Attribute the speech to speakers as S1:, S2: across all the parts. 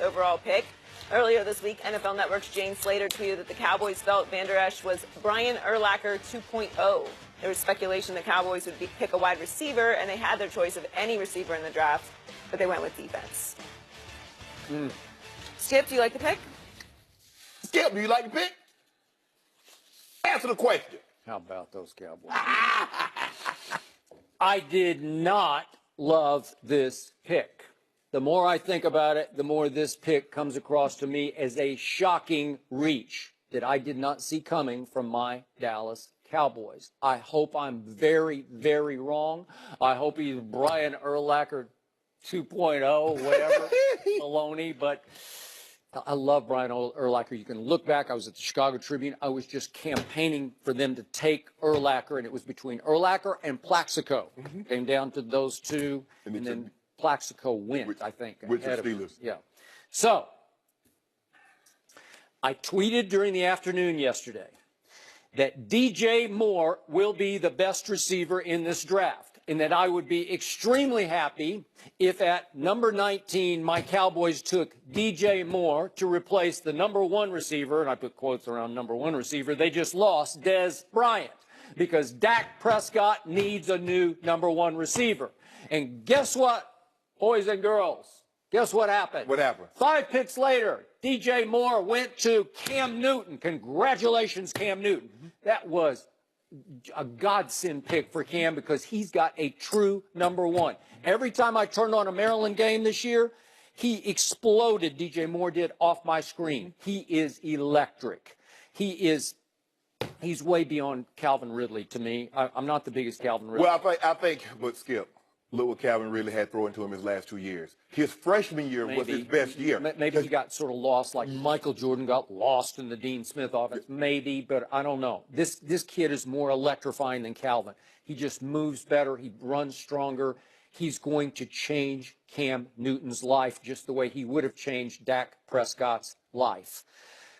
S1: overall pick. Earlier this week, NFL Network's Jane Slater tweeted that the Cowboys felt Van Der Esch was Brian Urlacher 2.0. There was speculation the Cowboys would pick a wide receiver, and they had their choice of any receiver in the draft, but they went with defense. Skip, do you like the pick?
S2: Skip, do you like the pick? Answer the question.
S3: How about those Cowboys? I did not love this pick. The more I think about it, the more this pick comes across to me as a shocking reach that I did not see coming from my Dallas Cowboys. I hope I'm very, very wrong. I hope he's Brian Urlacher 2.0, whatever, Maloney, but I love Brian Urlacher. You can look back. I was at the Chicago Tribune. I was just campaigning for them to take Urlacher, and it was between Urlacher and Plaxico. Came down to those two, and then Plaxico went, I think.
S2: With the Steelers.
S3: Yeah. So, I tweeted during the afternoon yesterday that DJ Moore will be the best receiver in this draft, and that I would be extremely happy if at number 19 my Cowboys took DJ Moore to replace the number 1 receiver, and I put quotes around number 1 receiver, they just lost, Dez Bryant, because Dak Prescott needs a new number 1 receiver. And guess what, boys and girls? Guess what happened?
S2: What happened?
S3: 5 picks later, DJ Moore went to Cam Newton. Congratulations, Cam Newton. That was a godsend pick for Cam because he's got a true number 1. Every time I turned on a Maryland game this year, he exploded, DJ Moore did, off my screen. He is electric. He's way beyond Calvin Ridley to me. I'm not the biggest Calvin Ridley.
S2: Well, I think, but Skip, look what Calvin really had thrown to him his last 2 years. His freshman year was his best year.
S3: Maybe he got sort of lost, like Michael Jordan got lost in the Dean Smith offense. Maybe, but I don't know. This kid is more electrifying than Calvin. He just moves better. He runs stronger. He's going to change Cam Newton's life just the way he would have changed Dak Prescott's life.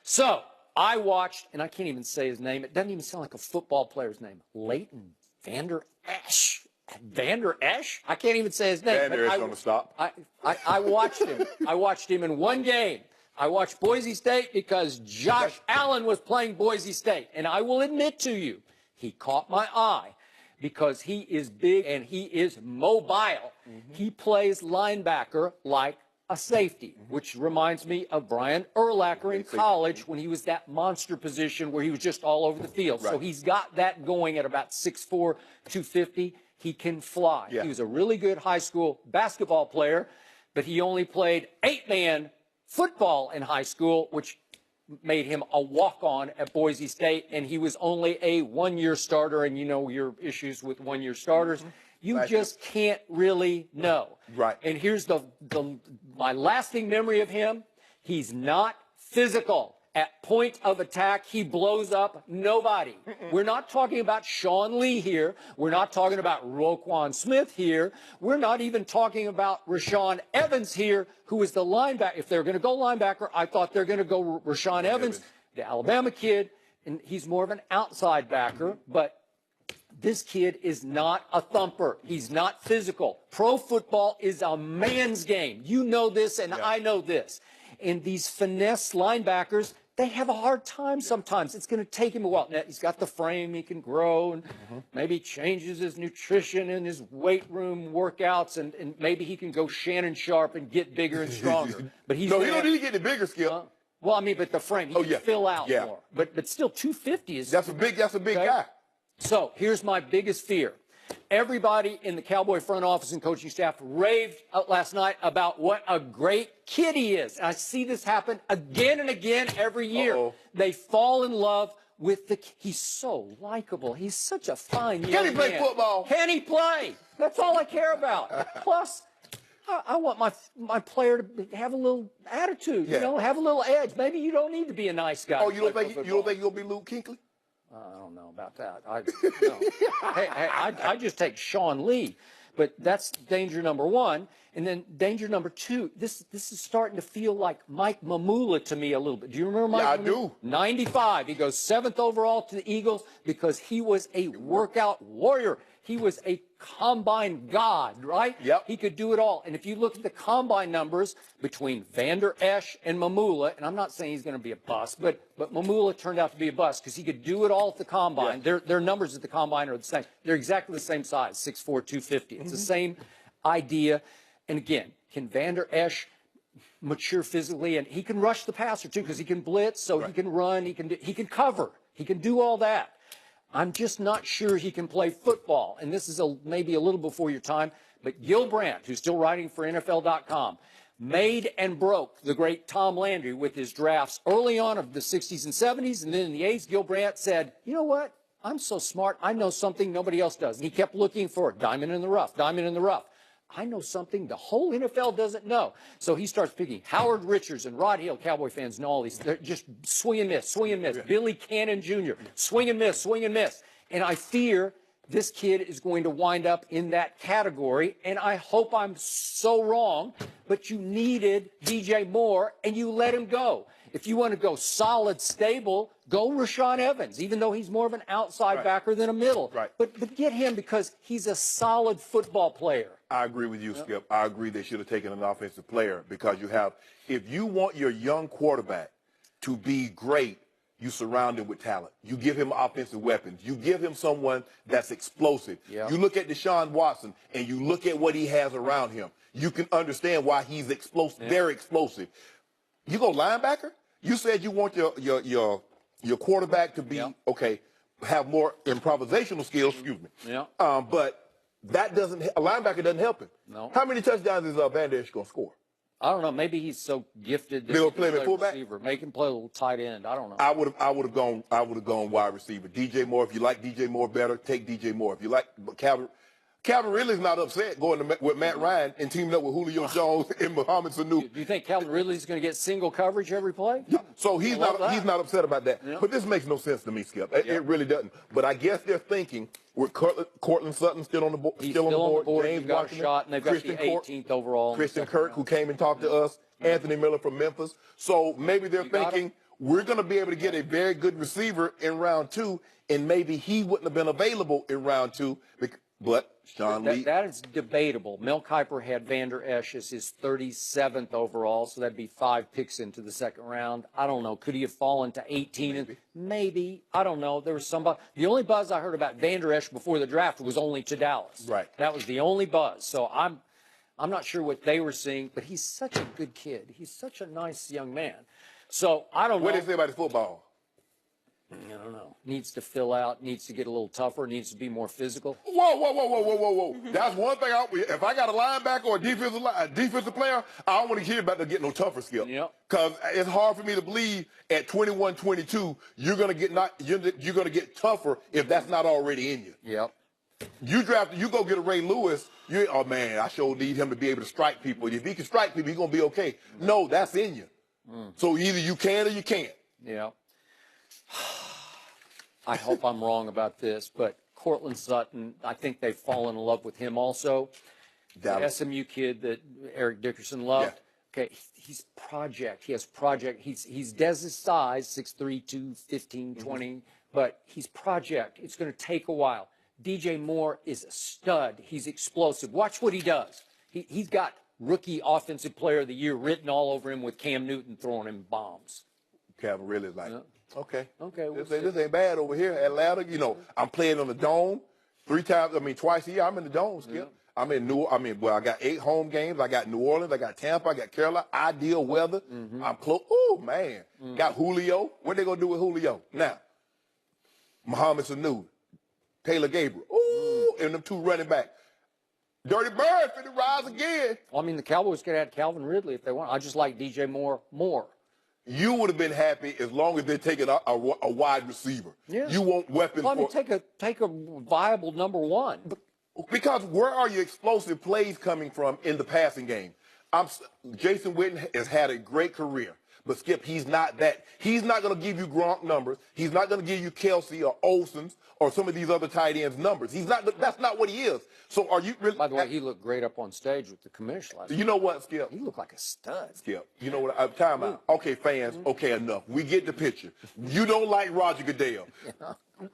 S3: So I watched, and I can't even say his name. It doesn't even sound like a football player's name. Leighton Vander Esch. Vander Esch? I can't even say his name.
S2: Vander Esch on the stop.
S3: I watched him. I watched him in one game. I watched Boise State because Josh Allen was playing Boise State. And I will admit to you, he caught my eye because he is big and he is mobile. He plays linebacker like a safety, which reminds me of Brian Urlacher in college when he was that monster position where he was just all over the field.
S2: Right.
S3: So he's got that going at about 6'4", 250. He can fly.
S2: Yeah.
S3: He was a really good high school basketball player, but he only played 8-man football in high school, which made him a walk-on at Boise State, and he was only a one-year starter, and you know your issues with one-year starters. You just can't really know.
S2: Right.
S3: And here's my lasting memory of him. He's not physical. At point of attack, he blows up nobody. We're not talking about Sean Lee here. We're not talking about Roquan Smith here. We're not even talking about Rashaan Evans here, who is the linebacker. If they're going to go linebacker, I thought they're going to go Rashaan Evans, the Alabama kid, and he's more of an outside backer, but this kid is not a thumper. He's not physical. Pro football is a man's game. You know this, and I know this. And these finesse linebackers, they have a hard time sometimes. It's going to take him a while. Now, he's got the frame. He can grow, and maybe changes his nutrition and his weight room workouts, and maybe he can go Shannon sharp and get bigger and stronger. But he's
S2: no, he don't need to get the bigger, Skip.
S3: Well, I mean, but the frame, he can fill out more. But still, 250 is...
S2: That's a big guy.
S3: So here's my biggest fear. Everybody in the Cowboy front office and coaching staff raved last night about what a great kid he is. And I see this happen again and again every year. They fall in love with he's so likable. He's such a fine young man.
S2: Can he play football?
S3: Can he play? That's all I care about. Plus, I want my player to have a little attitude, you know, have a little edge. Maybe you don't need to be a nice guy.
S2: Oh, you don't think he's going to be Luke Kuechly?
S3: I don't know about that. I just take Sean Lee, but that's danger number 1. And then danger number 2, this is starting to feel like Mike Mamula to me a little bit. Do you remember Mike Mamula?
S2: I do.
S3: 95. He goes 7th overall to the Eagles because he was a workout warrior. He was a combine god, right?
S2: Yep.
S3: He could do it all. And if you look at the combine numbers between Vander Esch and Mamula, and I'm not saying he's going to be a bust, but Mamula turned out to be a bust because he could do it all at the combine.
S2: Yeah.
S3: Their numbers at the combine are the same. They're exactly the same size, 6'4", 250. It's the same idea. And again, can Vander Esch mature physically? And he can rush the passer too because he can blitz, so he can run, he can cover, he can do all that. I'm just not sure he can play football. And this is maybe a little before your time, but Gil Brandt, who's still writing for NFL.com, made and broke the great Tom Landry with his drafts early on of the 60s and 70s. And then in the 80s, Gil Brandt said, you know what? I'm so smart. I know something nobody else does. And he kept looking for it. Diamond in the rough, diamond in the rough. I know something the whole NFL doesn't know. So he starts picking Howard Richards and Rod Hill. Cowboy fans know all these. They're just swing and miss, swing and miss. Billy Cannon Jr., swing and miss, swing and miss. And I fear this kid is going to wind up in that category. And I hope I'm so wrong, but you needed DJ Moore and you let him go. If you want to go solid, stable, go Rashaan Evans, even though he's more of an outside backer than a middle.
S2: Right.
S3: But get him because he's a solid football player.
S2: I agree with you, Skip. I agree they should have taken an offensive player because if you want your young quarterback to be great, you surround him with talent. You give him offensive weapons. You give him someone that's explosive.
S3: Yeah.
S2: You look at Deshaun Watson and you look at what he has around him. You can understand why he's explosive, very explosive. You go linebacker? You said you want your quarterback to be, have more improvisational skills, excuse me.
S3: Yeah.
S2: But a linebacker doesn't help him.
S3: No.
S2: How many touchdowns is Van Der Esch going to score?
S3: I don't know. Maybe he's so gifted that
S2: They'll
S3: he
S2: play him
S3: can
S2: at fullback?
S3: receiver. Make him play a little tight end. I don't know.
S2: I would have gone wide receiver. DJ Moore, if you like DJ Moore better, take DJ Moore. If you like Calvin Ridley's not upset going with Matt Ryan and teaming up with Julio Jones and Mohamed Sanu.
S3: Do you think Calvin Ridley's going to get single coverage every play?
S2: Yeah. So he's not upset about that.
S3: Yeah.
S2: But this makes no sense to me, Skip. It really doesn't. But I guess they're thinking with Cortland Sutton still on the board.
S3: He's still on the board.
S2: James
S3: He's got
S2: Washington,
S3: a shot, and they've got
S2: Christian
S3: the 18th overall.
S2: Christian Kirk, who came and talked to us. Anthony Miller from Memphis. So maybe they're thinking we're going to be able to get a very good receiver in round 2, and maybe he wouldn't have been available in round 2. But Sean Lee.
S3: That is debatable. Mel Kiper had Vander Esch as his 37th overall, so that'd be 5 picks into the second round. I don't know. Could he have fallen to 18? Maybe. I don't know. There was somebody. The only buzz I heard about Vander Esch before the draft was only to Dallas.
S2: Right.
S3: That was the only buzz. So I'm not sure what they were seeing, but he's such a good kid. He's such a nice young man. So I don't know.
S2: What do they say about his football?
S3: I don't know. Needs to fill out, needs to get a little tougher, needs to be more physical.
S2: Whoa. That's one thing. If I got a linebacker or a defensive player, I don't want to hear about them getting no tougher skill.
S3: Yep.
S2: Because it's hard for me to believe at 21, 22, you're gonna get tougher if that's not already in you.
S3: Yep.
S2: You go get a Ray Lewis, oh man, I sure need him to be able to strike people. If he can strike people, he's gonna be okay. No, that's in you. So either you can or you can't.
S3: Yeah. I hope I'm wrong about this, but Cortland Sutton, I think they've fallen in love with him also. The SMU kid that Eric Dickerson loved. Yeah. Okay, he's project. He has project. He's Dez's size, 6'3", 215, 20, but he's project. It's going to take a while. DJ Moore is a stud. He's explosive. Watch what he does. He's got Rookie Offensive Player of the Year written all over him with Cam Newton throwing him bombs.
S2: Calvin really like, okay,
S3: this
S2: ain't bad over here, Atlanta. You know, I'm playing on the dome twice a year. I'm in the dome, Skip. Yeah. I got 8 home games. I got New Orleans. I got Tampa. I got Carolina. Ideal weather. I'm close. Oh, man. Got Julio. What they going to do with Julio? Now, Mohamed Sanu, Taylor Gabriel. Ooh, and them 2 running backs. Dirty Bird finna rise again.
S3: Well, I mean, the Cowboys could have had Calvin Ridley if they want. I just like DJ Moore more.
S2: You would have been happy as long as they're taking a wide receiver. Yeah. You want weapons.
S3: Well, I mean, take a viable number 1.
S2: Because where are your explosive plays coming from in the passing game? Jason Witten has had a great career, But Skip, he's not that. He's not going to give you Gronk numbers. He's not going to give you Kelsey or Olsen's or some of these other tight ends numbers. He's not. That's not what he is. So are you really?
S3: By the way, he looked great up on stage with the commission last night.
S2: You know what, Skip?
S3: He looked like a stud.
S2: Skip, you know what? Time out. Okay, fans. Okay, enough. We get the picture. You don't like Roger Goodell.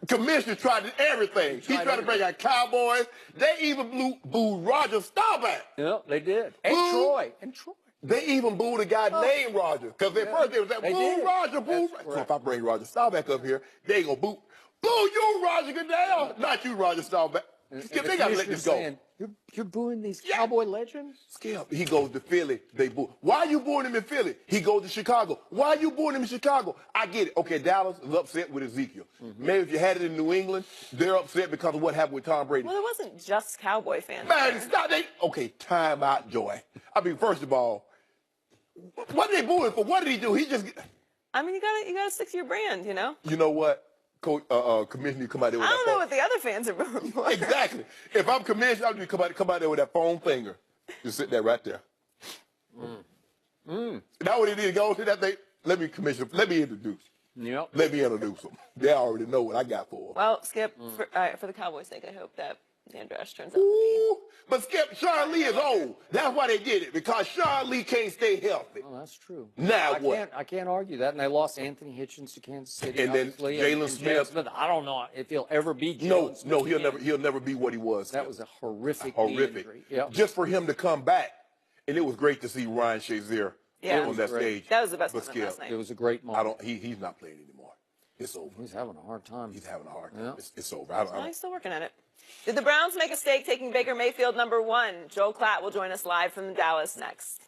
S2: Commissioner tried everything. He tried to bring out Cowboys. They even booed Roger Staubach.
S3: Yeah, they did. And Troy. And Troy.
S2: They even booed a guy named Roger. Because at first they was like, boo Roger, boo Roger. So if I bring Roger Staubach up here, they ain't going to boo you, Roger Goodell. Not you, Roger Staubach. Skip, they got to let this go.
S3: Saying, you're booing these Cowboy legends?
S2: Skip, he goes to Philly, they boo. Why are you booing him in Philly? He goes to Chicago. Why are you booing him in Chicago? I get it. Okay, Dallas is upset with Ezekiel. Maybe if you had it in New England, they're upset because of what happened with Tom Brady.
S1: Well, it wasn't just Cowboy fans.
S2: Man, stop. Okay, time out, Joy. I mean, first of all, what are they booing for? What did he do? He just...
S1: I mean, you gotta stick to your brand, you know?
S2: You know what? Commissioner, you come out there with
S1: I
S2: that
S1: don't know
S2: phone.
S1: what the other fans are booing for.
S2: Exactly. If I'm commissioner, I'm just come out there with that foam finger. Just sit there right there. Now what he did, go to that thing. Let me introduce.
S3: Yep.
S2: Let me introduce them. They already know what I got for them.
S1: Well, Skip, for the Cowboys' sake, I hope that Vandrash turns out.
S2: Ooh, but Skip, Sean Lee is old. That's why they did it, because Sean Lee can't stay healthy.
S3: Oh, that's true.
S2: Now what?
S3: I can't argue that. And they lost Anthony Hitchens to Kansas City.
S2: And then
S3: obviously,
S2: Jalen
S3: and
S2: Smith.
S3: I don't know if he'll ever be Jalen Smith.
S2: No, he'll never be what he was.
S3: That was a horrific injury. Yep.
S2: Just for him to come back, and it was great to see Ryan Shazier on that stage.
S1: That was the best
S2: But
S1: moment last night.
S3: It was a great moment.
S2: He's not playing anymore. It's over.
S3: He's having a hard time.
S2: He's having a hard time.
S3: Yeah.
S2: It's over.
S1: Well, he's still working at it. Did the Browns make a mistake taking Baker Mayfield #1? Joel Klatt will join us live from Dallas next.